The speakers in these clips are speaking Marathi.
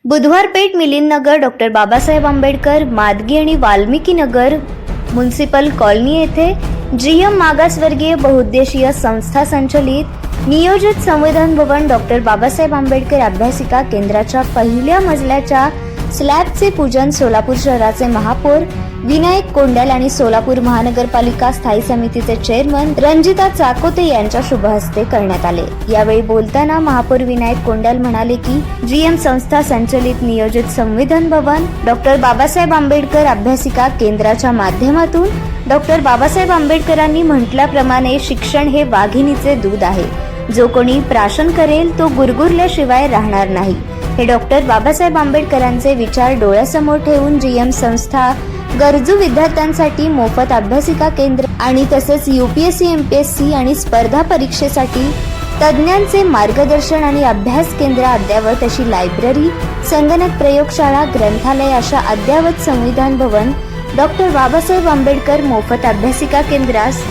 बुधवार पेठ मिलिंद नगर, डॉक्टर बाबासाहेब आंबेडकर मादगी आणि वाल्मिकी नगर म्युनिसिपल कॉलनी येथे जीएम मागासवर्गीय बहुउद्देशीय संस्था संचलित नियोजित संविधान भवन डॉक्टर बाबासाहेब आंबेडकर अभ्यासिका केंद्राच्या पहिल्या मजल्याच्या स्लॅबचे पूजन सोलापूर शहराचे महापौर विनायक कोंडाल आणि सोलापूर महानगरपालिका स्थायी समितीचे चेअरमन रंजिता चाकोते यांच्या शुभ हस्ते करण्यात आले। यावेळी बोलताना महापौर विनायक कोंडाल म्हणाले की जीएम संस्था संचलित नियोजित संविधान भवन डॉक्टर बाबासाहेब आंबेडकर अभ्यासिका केंद्राच्या माध्यमातून डॉक्टर बाबासाहेब आंबेडकरांनी म्हटल्याप्रमाणे शिक्षण हे वाघिणीचे दूध आहे, जो कोणी प्राशन करेल तो गुरगुरल्याशिवाय राहणार नाही। हे डॉक्टर बाबासाहेब आंबेडकरांचे विचार डोळ्यासमोर ठेवून जीएम संस्था गरजू विद्यार्थ्यांसाठी मोफत अभ्यासिका केंद्र आणि तसेच यूपीएससी, एमपीएससी आणि स्पर्धा परीक्षेसाठी तज्ञांचे मार्गदर्शन आणि अभ्यास केंद्र, अद्ययावत अशी लायब्ररी, संगणक प्रयोगशाळा, ग्रंथालय अशा अद्ययावत संविधान भवन डॉक्टर बाबासाहेब आंबेडकर मोफत अभ्यासिका केंद्रास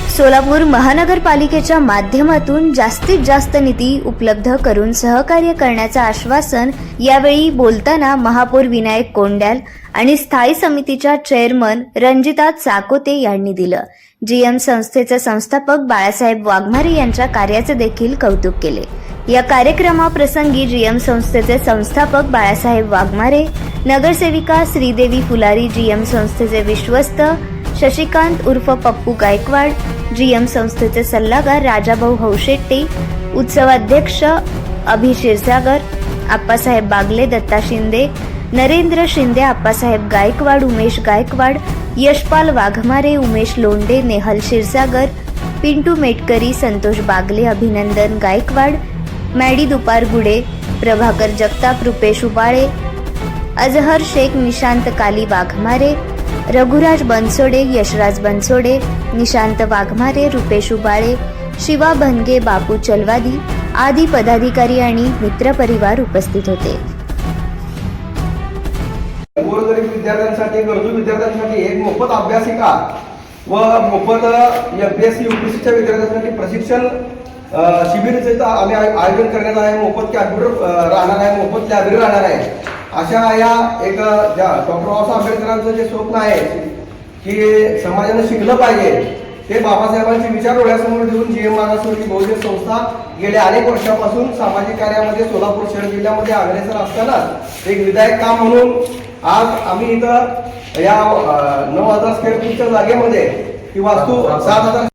सोलापूर महानगरपालिकेच्या माध्यमातून जास्तीत जास्त निधी उपलब्ध करून सहकार्य करण्याचं आश्वासन यावेळी बोलताना महापौर विनायक कोंडाल आणि स्थायी समितीच्या चेअरमन रंजिता चाकोते यांनी दिलं। जीएम संस्थेचे संस्थापक बाळासाहेब वाघमारे यांच्या कार्याचे देखील कौतुक केले। या कार्यक्रमाप्रसंगी जीएम संस्थेचे संस्थापक बाळासाहेब वाघमारे, नगरसेविका श्रीदेवी फुलारी, जीएम संस्थेचे विश्वस्त शशिकांत उर्फ पप्पू गायकवाड, जीएम संस्थेचे सल्लागार राजाभाऊ हौशेट्टी, उत्सवाध्यक्ष अभि क्षीरसागर, आप्पासाहेब बागले, दत्ता शिंदे, नरेंद्र शिंदे, आप्पासाहेब गायकवाड, उमेश गायकवाड, यशपाल वाघमारे, उमेश लोंढे, नेहल क्षीरसागर, पिंटू मेटकरी, संतोष बागले, अभिनंदन गायकवाड, मॅडी दुपार गुडे, प्रभाकर जगताप, रुपेश उबाळे, अजहर शेख, निशांत काली वाघमारे, रघुराज बनसोडे, यशराज बनसोडे, निशांत वाघमारे, रुपेश उबाळे, शिवा भनगे, बापू चलवादी आदी पदाधिकारी आणि मित्रपरिवार उपस्थित होते। गोरगरीब विद्यार्थ्यांसाठी, गरजू विद्यार्थ्यांसाठी एक मोफत अभ्यासिका व मोफत एमपीएससी, यूपीएससीच्या विद्यार्थ्यांसाठी प्रशिक्षण शिबिराचे आम्ही आयोजन करण्यात आहे। मोफत कॅम्प्युटर राहणार आहे, मोफत लायब्ररी राहणार आहे। अशा या एक डॉक्टर बाबासाहेब आंबेडकरांचं जे स्वप्न आहे की समाजाने शिकलं पाहिजे, ते बाबासाहेबांचे विचार डोळ्यासमोर ठेवून जीएम मागासवर्गीय बहुउद्देशीय संस्था गेल्या अनेक वर्षापासून सामाजिक कार्यामध्ये सोलापूर शहर जिल्ह्यामध्ये अग्रेसर असताना एक विधायक काम म्हणून आज आम्ही इथं या 9,000 स्क्वेअर फूटच्या जागेमध्ये ही वास्तू 7,000